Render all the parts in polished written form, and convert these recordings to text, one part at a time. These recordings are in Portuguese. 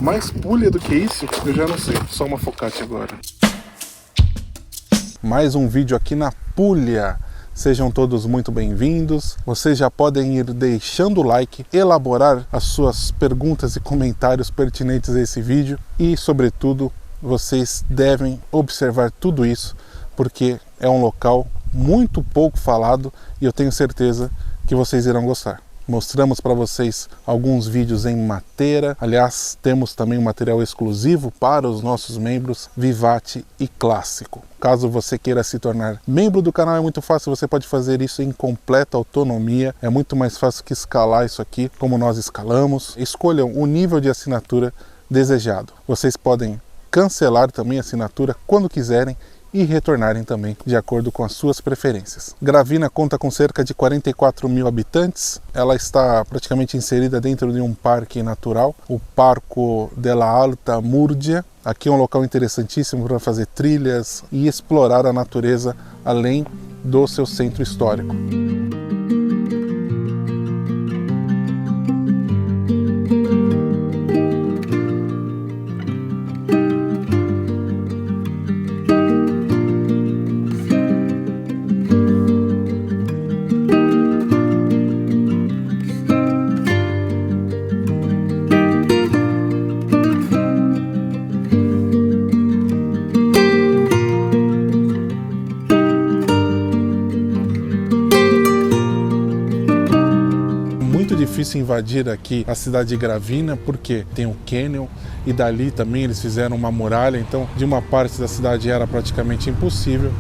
Mais Puglia do que isso, eu já não sei. Só uma focaccia agora. Mais um vídeo aqui na Puglia. Sejam todos muito bem-vindos. Vocês já podem ir deixando o like, elaborar as suas perguntas e comentários pertinentes a esse vídeo e, sobretudo, vocês devem observar tudo isso porque é um local muito pouco falado e eu tenho certeza que vocês irão gostar. Mostramos para vocês alguns vídeos em Matera. Aliás, temos também um material exclusivo para os nossos membros Vivati e Clássico. Caso você queira se tornar membro do canal, é muito fácil, você pode fazer isso em completa autonomia. É muito mais fácil que escalar isso aqui, como nós escalamos. Escolham o nível de assinatura desejado. Vocês podem cancelar também a assinatura quando quiserem e retornarem também de acordo com as suas preferências. Gravina conta com cerca de 44 mil habitantes. Ela está praticamente inserida dentro de um parque natural, o Parco della Alta Murgia. Aqui é um local interessantíssimo para fazer trilhas e explorar a natureza além do seu centro histórico. Difícil invadir aqui a cidade de Gravina porque tem o Canyon e dali também eles fizeram uma muralha, então de uma parte da cidade era praticamente impossível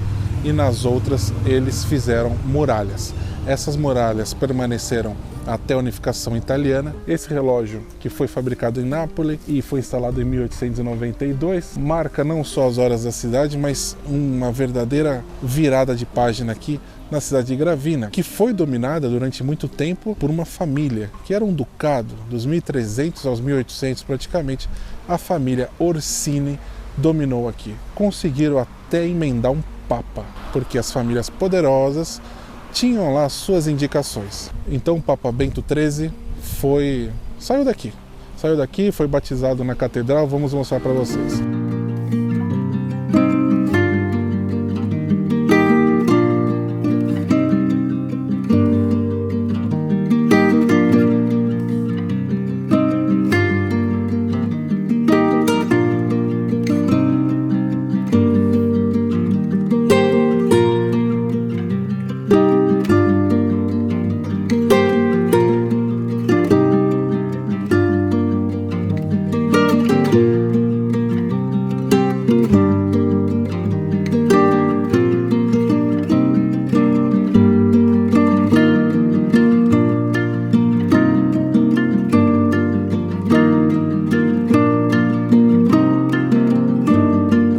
e nas outras eles fizeram muralhas. Essas muralhas permaneceram até a unificação italiana. Esse relógio, que foi fabricado em Nápoles e foi instalado em 1892, marca não só as horas da cidade, mas uma verdadeira virada de página aqui na cidade de Gravina, que foi dominada durante muito tempo por uma família, que era um ducado, dos 1300 aos 1800 praticamente, a família Orsini dominou aqui. Conseguiram até emendar um papa, porque as famílias poderosas tinham lá suas indicações. Então o Papa Bento XIII saiu daqui, foi batizado na catedral. Vamos mostrar para vocês.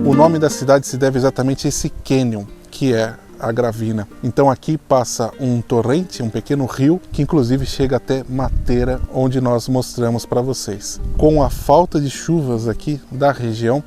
O nome da cidade se deve exatamente a esse cânion, que é a Gravina. Então aqui passa um torrente, um pequeno rio, que inclusive chega até Matera, onde nós mostramos para vocês. Com a falta de chuvas aqui da região,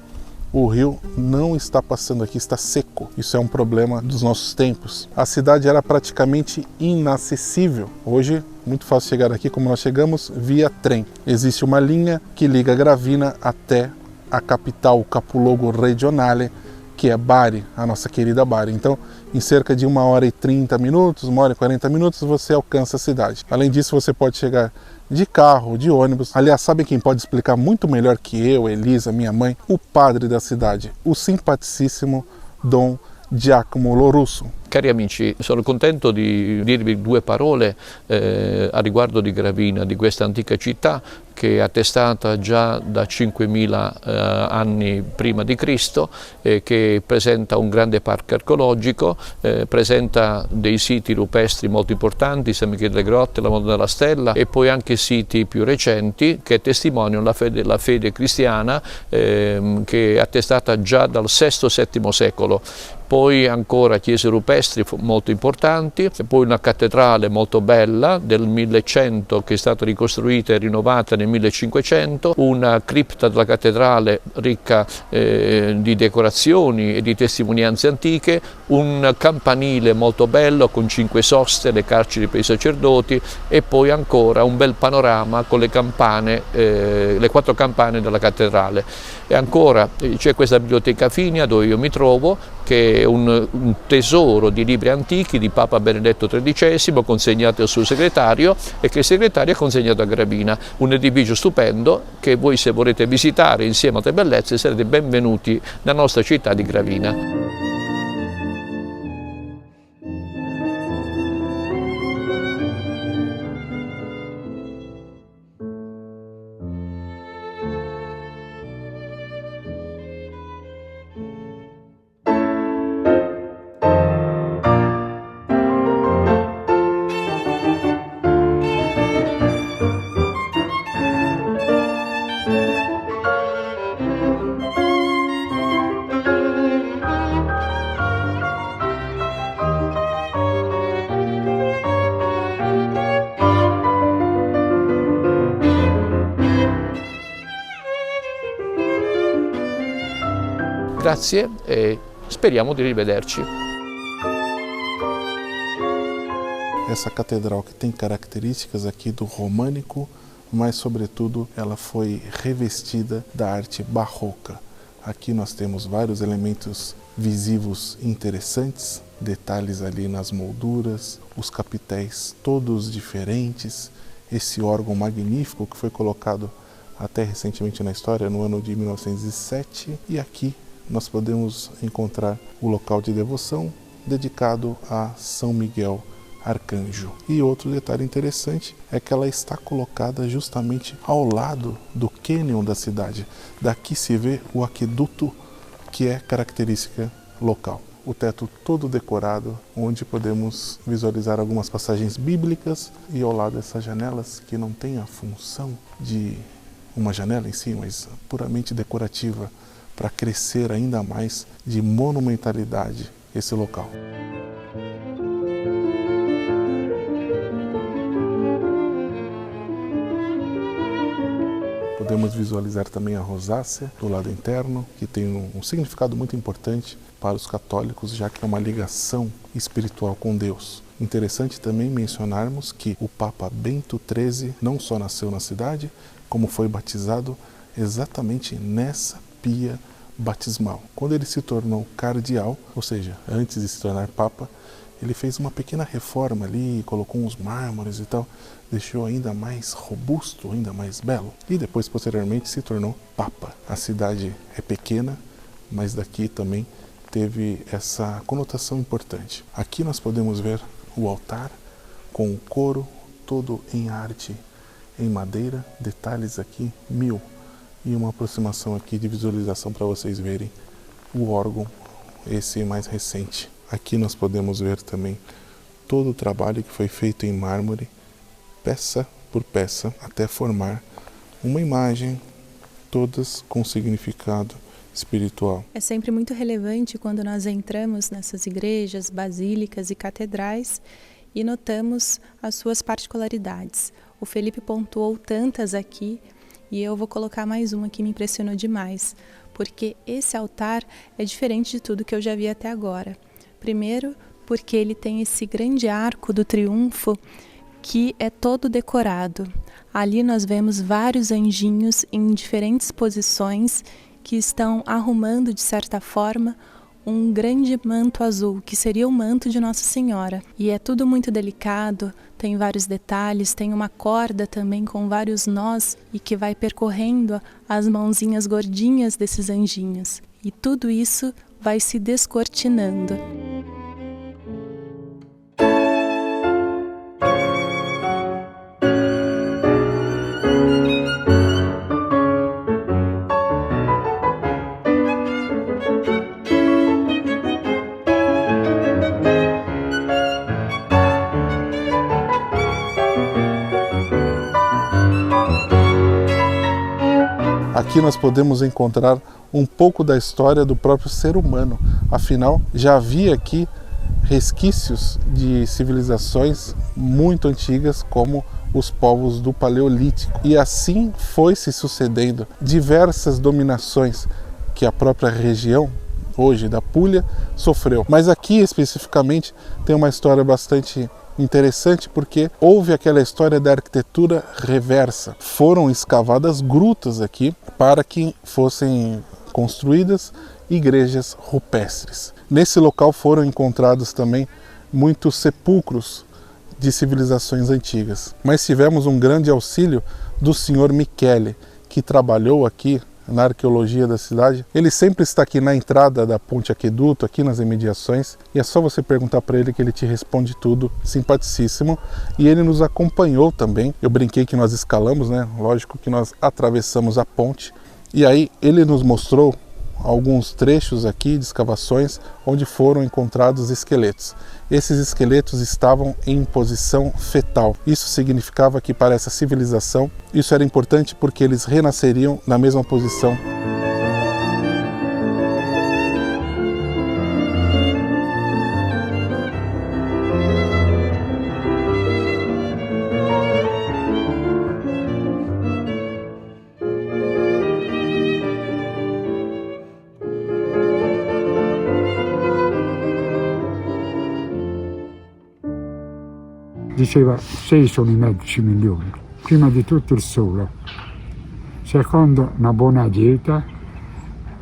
o rio não está passando aqui, está seco. Isso é um problema dos nossos tempos. A cidade era praticamente inacessível. Hoje, muito fácil chegar aqui, como nós chegamos, via trem. Existe uma linha que liga Gravina até a capital, o capoluogo regionale, que é Bari, a nossa querida Bari. Então, em cerca de 1h30 minutos, 1h40 minutos, você alcança a cidade. Além disso, você pode chegar de carro, de ônibus. Aliás, sabe quem pode explicar muito melhor que eu, Elisa, minha mãe? O padre da cidade, o simpaticissimo Dom Giacomo Lorusso. Cari amici, sono contento di dirvi due parole a riguardo di Gravina, di questa antica città che è attestata già da 5.000 anni prima di Cristo, che presenta un grande parco archeologico, presenta dei siti rupestri molto importanti, San Michele delle Grotte, la Madonna della Stella, e poi anche siti più recenti che testimoniano la fede cristiana che è attestata già dal VI-VII secolo. Poi ancora chiese rupestri maestri molto importanti, e poi una cattedrale molto bella del 1100 che è stata ricostruita e rinnovata nel 1500, una cripta della cattedrale ricca di decorazioni e di testimonianze antiche, un campanile molto bello con 5 soste, le carceri per i sacerdoti e poi ancora un bel panorama con le campane, le 4 campane della cattedrale. E ancora c'è questa biblioteca Finia dove io mi trovo, che è un tesoro di libri antichi di Papa Benedetto XIII consegnato al suo segretario e che il segretario ha consegnato a Gravina. Un edificio stupendo che voi, se volete visitare insieme a altre bellezze, sarete benvenuti nella nostra città di Gravina. Grazie e speriamo di rivederci. Essa catedral que tem características aqui do românico, mas sobretudo ela foi revestida da arte barroca. Aqui nós temos vários elementos visivos interessantes, detalhes ali nas molduras, os capitéis todos diferentes, esse órgão magnífico que foi colocado até recentemente na história, no ano de 1907, e aqui nós podemos encontrar o local de devoção dedicado a São Miguel Arcanjo. E outro detalhe interessante é que ela está colocada justamente ao lado do cânion da cidade. Daqui se vê o aqueduto, que é característica local. O teto todo decorado, onde podemos visualizar algumas passagens bíblicas, e ao lado dessas janelas que não tem a função de uma janela em si, mas puramente decorativa, para crescer ainda mais de monumentalidade esse local. Podemos visualizar também a rosácea do lado interno, que tem um significado muito importante para os católicos, já que é uma ligação espiritual com Deus. Interessante também mencionarmos que o Papa Bento XIII não só nasceu na cidade, como foi batizado exatamente nessa pia batismal. Quando ele se tornou cardeal, ou seja, antes de se tornar Papa, ele fez uma pequena reforma ali, colocou uns mármores e tal, deixou ainda mais robusto, ainda mais belo. E depois, posteriormente, se tornou Papa. A cidade é pequena, mas daqui também teve essa conotação importante. Aqui nós podemos ver o altar com o coro todo em arte, em madeira, detalhes aqui 1000. E uma aproximação aqui de visualização para vocês verem o órgão, esse mais recente. Aqui nós podemos ver também todo o trabalho que foi feito em mármore, peça por peça, até formar uma imagem, todas com significado espiritual. É sempre muito relevante quando nós entramos nessas igrejas, basílicas e catedrais e notamos as suas particularidades. O Felipe pontuou tantas aqui e eu vou colocar mais uma que me impressionou demais, porque esse altar é diferente de tudo que eu já vi até agora. Primeiro, porque ele tem esse grande arco do triunfo que é todo decorado. Ali nós vemos vários anjinhos em diferentes posições que estão arrumando, de certa forma, um grande manto azul, que seria o manto de Nossa Senhora. E é tudo muito delicado, tem vários detalhes, tem uma corda também com vários nós e que vai percorrendo as mãozinhas gordinhas desses anjinhos. E tudo isso vai se descortinando. Aqui nós podemos encontrar um pouco da história do próprio ser humano. Afinal, já havia aqui resquícios de civilizações muito antigas, como os povos do Paleolítico. E assim foi se sucedendo diversas dominações que a própria região, hoje da Puglia, sofreu. Mas aqui especificamente tem uma história bastante interessante, porque houve aquela história da arquitetura reversa. Foram escavadas grutas aqui para que fossem construídas igrejas rupestres. Nesse local foram encontrados também muitos sepulcros de civilizações antigas. Mas tivemos um grande auxílio do senhor Michele, que trabalhou aqui na arqueologia da cidade. Ele sempre está aqui na entrada da Ponte Aqueduto, aqui nas imediações, e é só você perguntar para ele que ele te responde tudo, simpaticíssimo. E ele nos acompanhou também. Eu brinquei que nós escalamos, né? Lógico que nós atravessamos a ponte, e aí ele nos mostrou alguns trechos aqui de escavações onde foram encontrados esqueletos. Esses esqueletos estavam em posição fetal. Isso significava que para essa civilização isso era importante, porque eles renasceriam na mesma posição. Diceva 6 sono i medici migliori, prima di tutto il sole, secondo una buona dieta,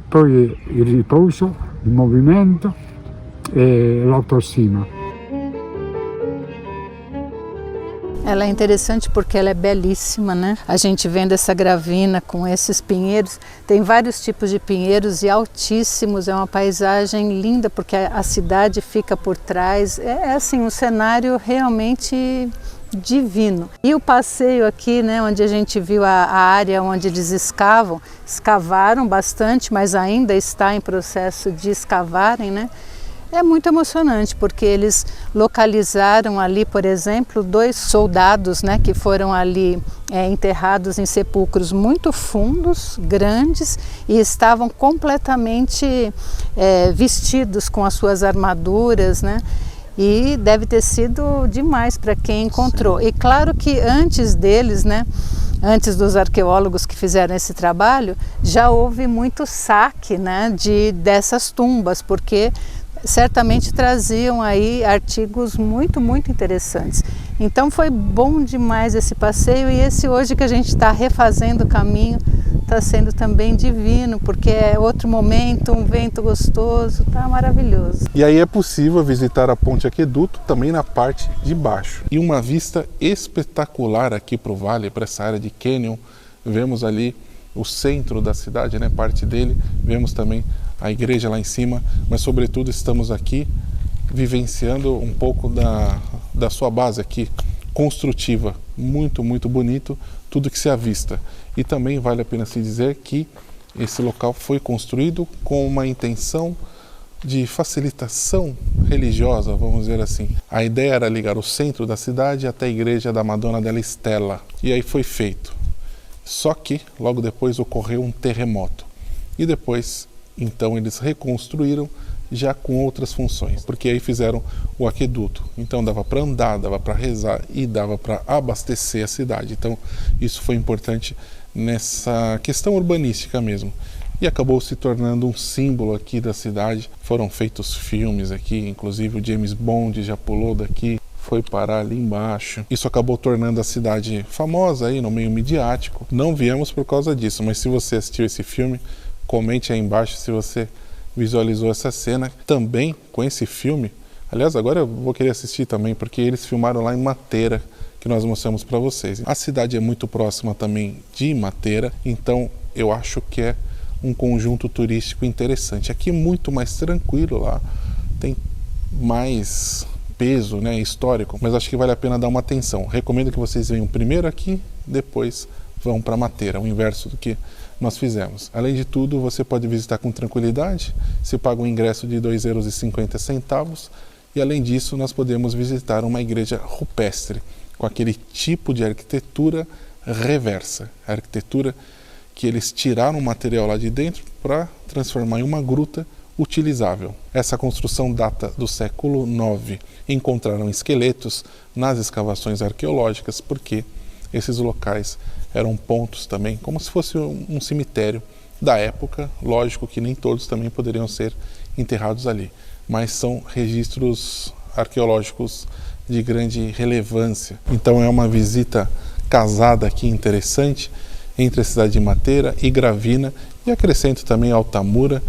poi il riposo, il movimento e l'autostima. Ela é interessante porque ela é belíssima, né? A gente vendo essa gravina com esses pinheiros, tem vários tipos de pinheiros e altíssimos, é uma paisagem linda porque a cidade fica por trás, é assim um cenário realmente divino. E o passeio aqui, né, onde a gente viu a área onde eles escavaram bastante, mas ainda está em processo de escavarem, né? É muito emocionante, porque eles localizaram ali, por exemplo, 2 soldados, né, que foram ali enterrados em sepulcros muito fundos, grandes, e estavam completamente vestidos com as suas armaduras, né? E deve ter sido demais para quem encontrou. E claro que antes deles, né, antes dos arqueólogos que fizeram esse trabalho, já houve muito saque, né, dessas tumbas, porque certamente traziam aí artigos muito, muito interessantes. Então foi bom demais esse passeio, e esse hoje que a gente está refazendo o caminho está sendo também divino, porque é outro momento, um vento gostoso, está maravilhoso. E aí é possível visitar a Ponte Aqueduto também na parte de baixo. E uma vista espetacular aqui para o vale, para essa área de cânion. Vemos ali o centro da cidade, né, parte dele, vemos também a igreja lá em cima, mas sobretudo estamos aqui vivenciando um pouco da sua base aqui, construtiva, muito, muito bonito, tudo que se avista. E também vale a pena se dizer que esse local foi construído com uma intenção de facilitação religiosa, vamos dizer assim. A ideia era ligar o centro da cidade até a igreja da Madonna della Stella, e aí foi feito. Só que logo depois ocorreu um terremoto, e depois então eles reconstruíram já com outras funções, porque aí fizeram o aqueduto. Então dava para andar, dava para rezar e dava para abastecer a cidade. Então isso foi importante nessa questão urbanística mesmo. E acabou se tornando um símbolo aqui da cidade. Foram feitos filmes aqui, inclusive o James Bond já pulou daqui, foi parar ali embaixo. Isso acabou tornando a cidade famosa aí no meio midiático. Não viemos por causa disso, mas se você assistiu esse filme, comente aí embaixo se você visualizou essa cena. Também com esse filme, aliás, agora eu vou querer assistir também, porque eles filmaram lá em Matera, que nós mostramos para vocês. A cidade é muito próxima também de Matera, então eu acho que é um conjunto turístico interessante. Aqui é muito mais tranquilo, lá tem mais peso, né, histórico, mas acho que vale a pena dar uma atenção. Recomendo que vocês venham primeiro aqui, depois vão para Matera, o inverso do que nós fizemos. Além de tudo, você pode visitar com tranquilidade, se paga um ingresso de 2,50 €, e além disso nós podemos visitar uma igreja rupestre, com aquele tipo de arquitetura reversa, a arquitetura que eles tiraram o material lá de dentro para transformar em uma gruta, utilizável. Essa construção data do século IX. Encontraram esqueletos nas escavações arqueológicas porque esses locais eram pontos também, como se fosse um cemitério da época. Lógico que nem todos também poderiam ser enterrados ali, mas são registros arqueológicos de grande relevância. Então é uma visita casada aqui interessante entre a cidade de Matera e Gravina, e acrescento também Altamura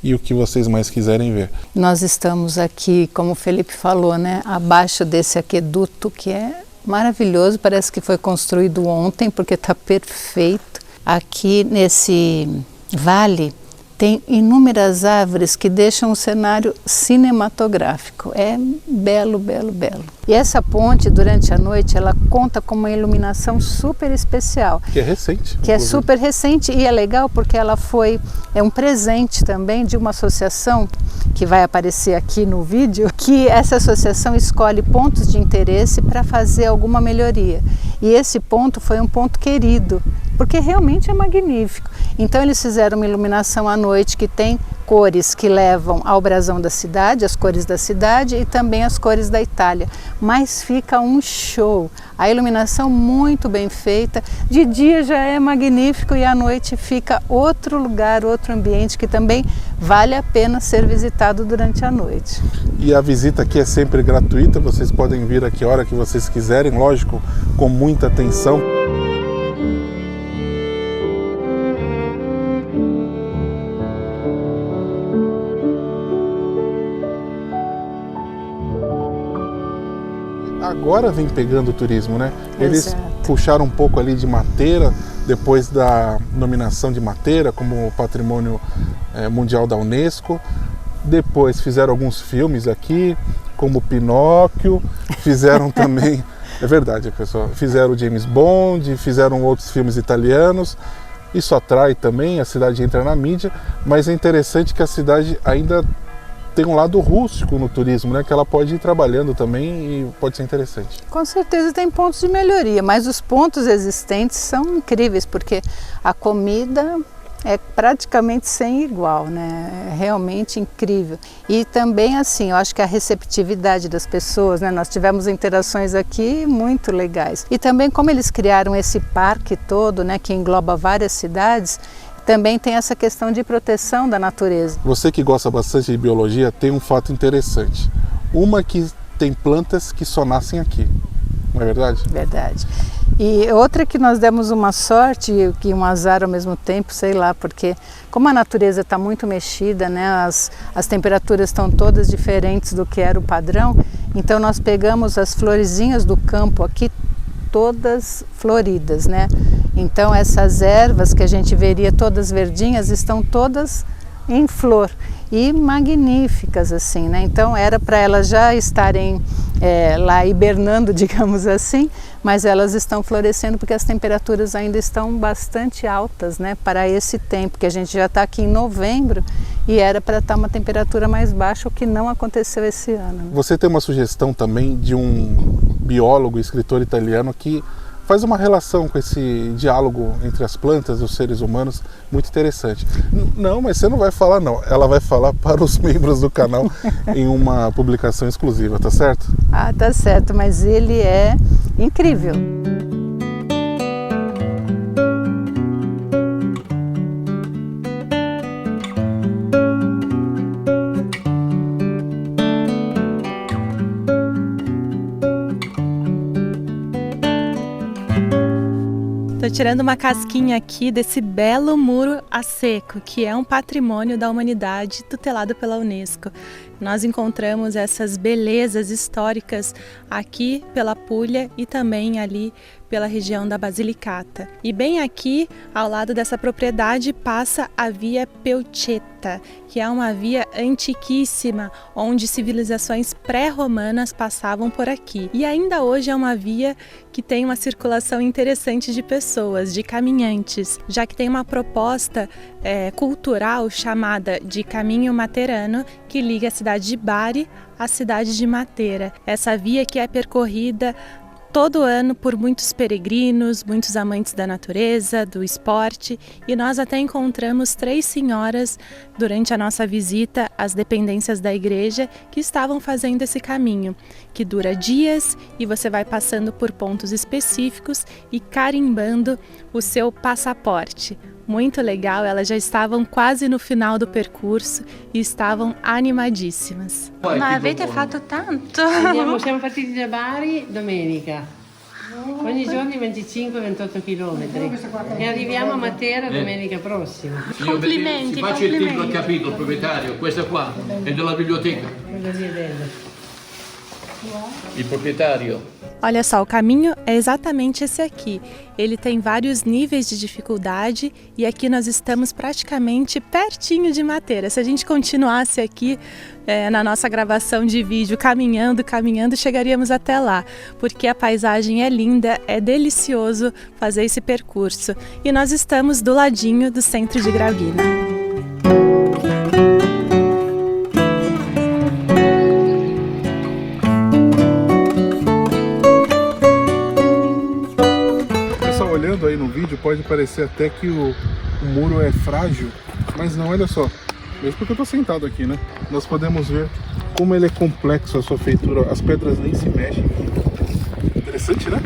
e o que vocês mais quiserem ver. Nós estamos aqui, como o Felipe falou, né, abaixo desse aqueduto que é maravilhoso, parece que foi construído ontem porque está perfeito. Aqui nesse vale tem inúmeras árvores que deixam um cenário cinematográfico. É belo, belo, belo. E essa ponte, durante a noite, ela conta com uma iluminação super especial. Que é recente. Que é super recente e é legal porque ela é um presente também de uma associação que vai aparecer aqui no vídeo, que essa associação escolhe pontos de interesse para fazer alguma melhoria. E esse ponto foi um ponto querido, porque realmente é magnífico. Então eles fizeram uma iluminação à noite que tem cores que levam ao brasão da cidade, as cores da cidade e também as cores da Itália. Mas fica um show. A iluminação muito bem feita. De dia já é magnífico e à noite fica outro lugar, outro ambiente que também vale a pena ser visitado durante a noite. E a visita aqui é sempre gratuita, vocês podem vir aqui a hora que vocês quiserem, lógico, com muita atenção. Agora vem pegando o turismo, né? Eles Exato. puxaram um pouco ali de Matera, depois da nominação de Matera como Patrimônio Mundial da Unesco. Depois fizeram alguns filmes aqui, como Pinóquio, fizeram também, é verdade, pessoal, fizeram James Bond, fizeram outros filmes italianos. Isso atrai também, a cidade entra na mídia, mas é interessante que a cidade ainda tem um lado rústico no turismo, né? Que ela pode ir trabalhando também e pode ser interessante. Com certeza tem pontos de melhoria, mas os pontos existentes são incríveis, porque a comida é praticamente sem igual, né? É realmente incrível. E também, assim, eu acho que a receptividade das pessoas, né? Nós tivemos interações aqui muito legais. E também como eles criaram esse parque todo, né? Que engloba várias cidades, também tem essa questão de proteção da natureza. Você que gosta bastante de biologia tem um fato interessante. Uma que tem plantas que só nascem aqui, não é verdade? Verdade. E outra que nós demos uma sorte e um azar ao mesmo tempo, sei lá, porque como a natureza está muito mexida, né, as temperaturas estão todas diferentes do que era o padrão, então nós pegamos as florezinhas do campo aqui, todas floridas, né? Então essas ervas que a gente veria todas verdinhas estão todas em flor e magníficas assim, né? Então era para elas já estarem lá hibernando, digamos assim, mas elas estão florescendo porque as temperaturas ainda estão bastante altas, né? Para esse tempo que a gente já está aqui em novembro e era para estar uma temperatura mais baixa, o que não aconteceu esse ano. Né? Você tem uma sugestão também de um biólogo e escritor italiano que faz uma relação com esse diálogo entre as plantas e os seres humanos muito interessante. Não, mas você não vai falar não, ela vai falar para os membros do canal em uma publicação exclusiva, tá certo? Ah, tá certo, mas ele é incrível. Estou tirando uma casquinha aqui desse belo muro a seco, que é um patrimônio da humanidade tutelado pela Unesco. Nós encontramos essas belezas históricas aqui pela Puglia e também ali pela região da Basilicata. E bem aqui, ao lado dessa propriedade, passa a Via Peucetta, que é uma via antiquíssima, onde civilizações pré-romanas passavam por aqui. E ainda hoje é uma via que tem uma circulação interessante de pessoas, de caminhantes, já que tem uma proposta cultural chamada de Caminho Materano, que liga a cidade de Bari à cidade de Matera. Essa via que é percorrida todo ano por muitos peregrinos, muitos amantes da natureza, do esporte, e nós até encontramos 3 senhoras durante a nossa visita às dependências da igreja que estavam fazendo esse caminho, que dura dias e você vai passando por pontos específicos e carimbando o seu passaporte. Muito legal, elas já estavam quase no final do percurso e estavam animadíssimas. Ma avete fatto tanto? Siamo partiti da Bari domenica, ogni giorno 25-28 km e arriviamo a Matera domenica prossima. Complimenti, Faccia il titolo capito, il proprietario, questa qua è della biblioteca. Il proprietario. Olha só, o caminho é exatamente esse aqui. Ele tem vários níveis de dificuldade e aqui nós estamos praticamente pertinho de Matera. Se a gente continuasse aqui na nossa gravação de vídeo, caminhando, chegaríamos até lá, porque a paisagem é linda, é delicioso fazer esse percurso. E nós estamos do ladinho do centro de Gravina. Olhando aí no vídeo, pode parecer até que o muro é frágil, mas não, olha só. Mesmo porque eu tô sentado aqui, né? Nós podemos ver como ele é complexo a sua feitura, as pedras nem se mexem. Interessante, né?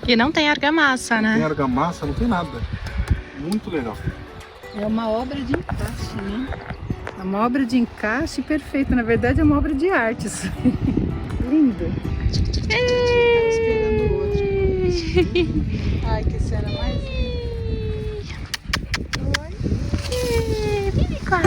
E não tem argamassa, né? Não tem argamassa, não tem nada. Muito legal. É uma obra de encaixe, né? É uma obra de encaixe perfeita. Na verdade, é uma obra de arte. Lindo. Esperando o outro. Ai, que cena mais linda. Vem cá.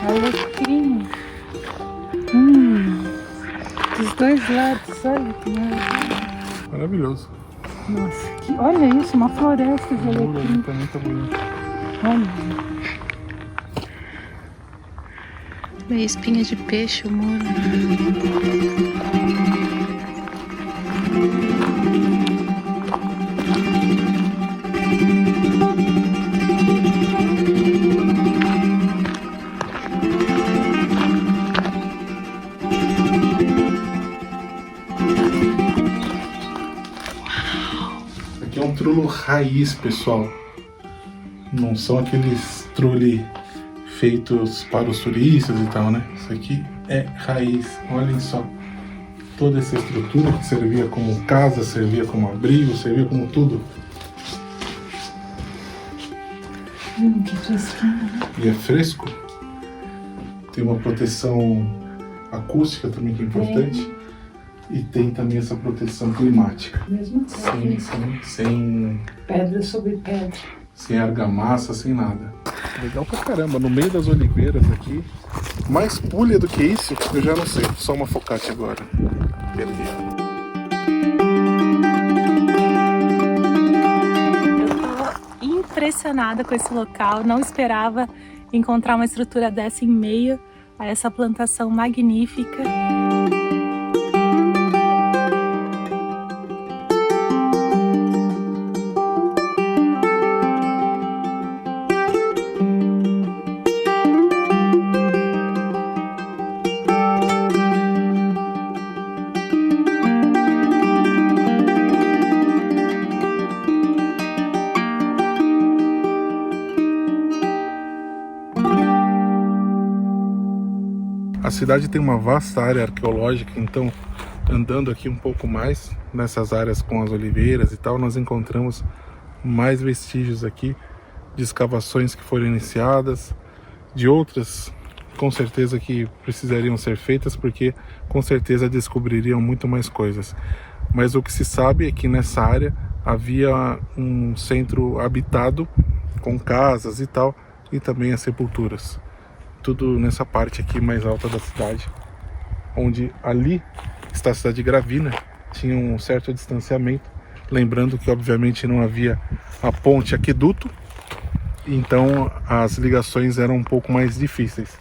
Alecrim. Dos dois lados, olha que maravilha. Maravilhoso. Nossa, olha isso, uma floresta de O muro alecrim. ali também tá bonito. Olha. Meio espinha de peixe o muro. Aqui é um trullo raiz, pessoal. Não são aqueles trulli feitos para os turistas e tal, né? Isso aqui é raiz. Olhem só. Toda essa estrutura que servia como casa, servia como abrigo, servia como tudo. Que fresquinho, né? E é fresco. Tem uma proteção acústica também que é importante. E tem também essa proteção climática. Mesmo Sem pedra sobre pedra. sem argamassa, sem nada. Legal pra caramba, no meio das oliveiras aqui. Mais pulha do que isso, eu já não sei. Só uma focaccia agora. Perdi. Eu tô impressionada com esse local, não esperava encontrar uma estrutura dessa em meio a essa plantação magnífica. A cidade tem uma vasta área arqueológica, então andando aqui um pouco mais nessas áreas com as oliveiras e tal, nós encontramos mais vestígios aqui de escavações que foram iniciadas, de outras com certeza que precisariam ser feitas, porque com certeza descobririam muito mais coisas. Mas o que se sabe é que nessa área havia um centro habitado com casas e tal, e também as sepulturas. Tudo nessa parte aqui mais alta da cidade. onde ali está a cidade de Gravina, tinha um certo distanciamento, lembrando que obviamente não havia a ponte aqueduto, então as ligações eram um pouco mais difíceis.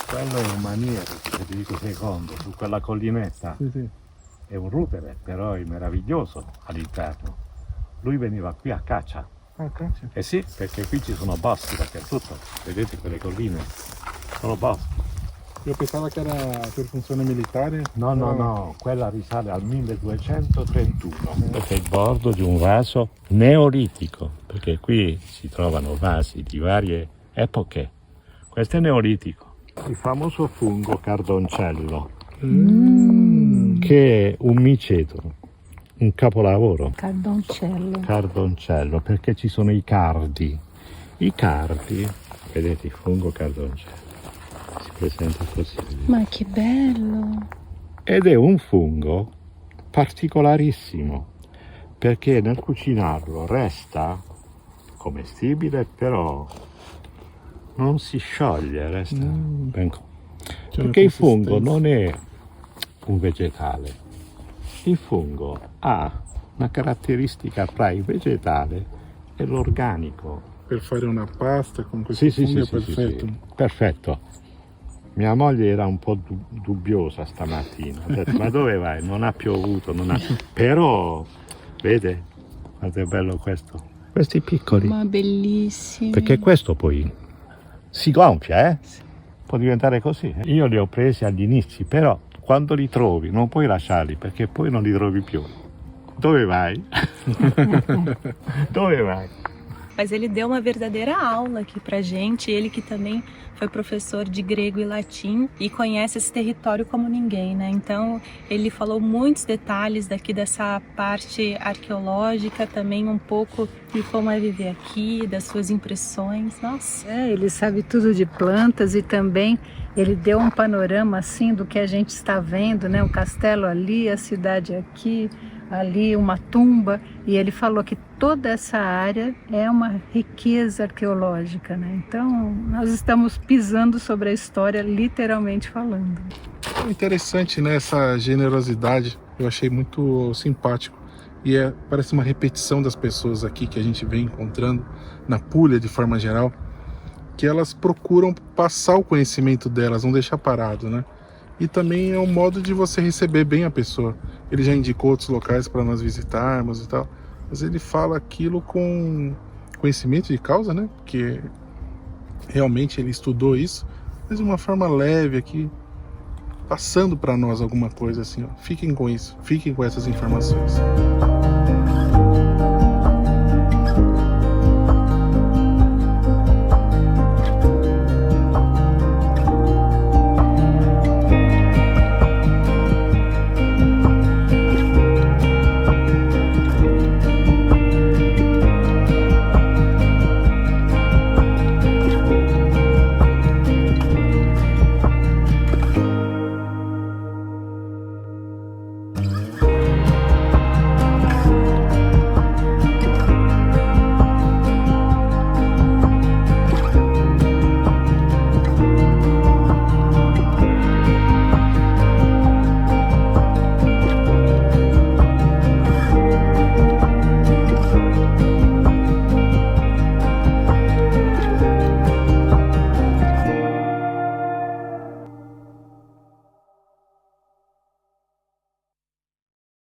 Quello è un maniero, se ti dico secondo, su quella collinetta. Sì. È un rutere, però è meraviglioso all'interno. Lui veniva qui a caccia. Ah, caccia. Eh sì, perché qui ci sono boschi dappertutto. Vedete quelle colline? Sono boschi. Io pensavo che era per funzione militare. No, quella risale al 1231. Questo è il bordo di un vaso neolitico, perché qui si trovano vasi di varie epoche. Questo è neolitico. Il famoso fungo cardoncello, che è un miceto, un capolavoro. Cardoncello, perché ci sono i cardi. I cardi, vedete, il fungo cardoncello, si presenta così. Vedete? Ma che bello! Ed è un fungo particolarissimo, perché nel cucinarlo resta commestibile, però non si scioglie, resta perché il fungo non è un vegetale. Il fungo ha una caratteristica tra il vegetale e l'organico. Per fare una pasta con questo fungo è perfetto. Sì. Perfetto. Mia moglie era un po' dubbiosa stamattina, ha detto ma dove vai? Non ha piovuto, però vede quanto è bello questo. Questi piccoli. Ma bellissimi. Perché questo poi si gonfia, può diventare così. Io li ho presi agli inizi, però quando li trovi non puoi lasciarli perché poi non li trovi più. Dove vai? Dove vai? Mas ele deu uma verdadeira aula aqui pra gente, ele que também foi professor de grego e latim e conhece esse território como ninguém, né? Então ele falou muitos detalhes daqui dessa parte arqueológica, também um pouco de como é viver aqui, das suas impressões. Nossa! Ele sabe tudo de plantas e também ele deu um panorama assim do que a gente está vendo, né? O castelo ali, a cidade aqui, ali uma tumba, e ele falou que toda essa área é uma riqueza arqueológica, né? Então nós estamos pisando sobre a história, literalmente falando. É interessante, né, essa generosidade, eu achei muito simpático. E parece uma repetição das pessoas aqui que a gente vem encontrando na Puglia de forma geral, que elas procuram passar o conhecimento delas, não deixar parado, né? E também é um modo de você receber bem a pessoa. Ele já indicou outros locais para nós visitarmos e tal, mas ele fala aquilo com conhecimento de causa, né? Porque realmente ele estudou isso, mas de uma forma leve aqui, passando para nós alguma coisa assim, ó. Fiquem com isso, fiquem com essas informações.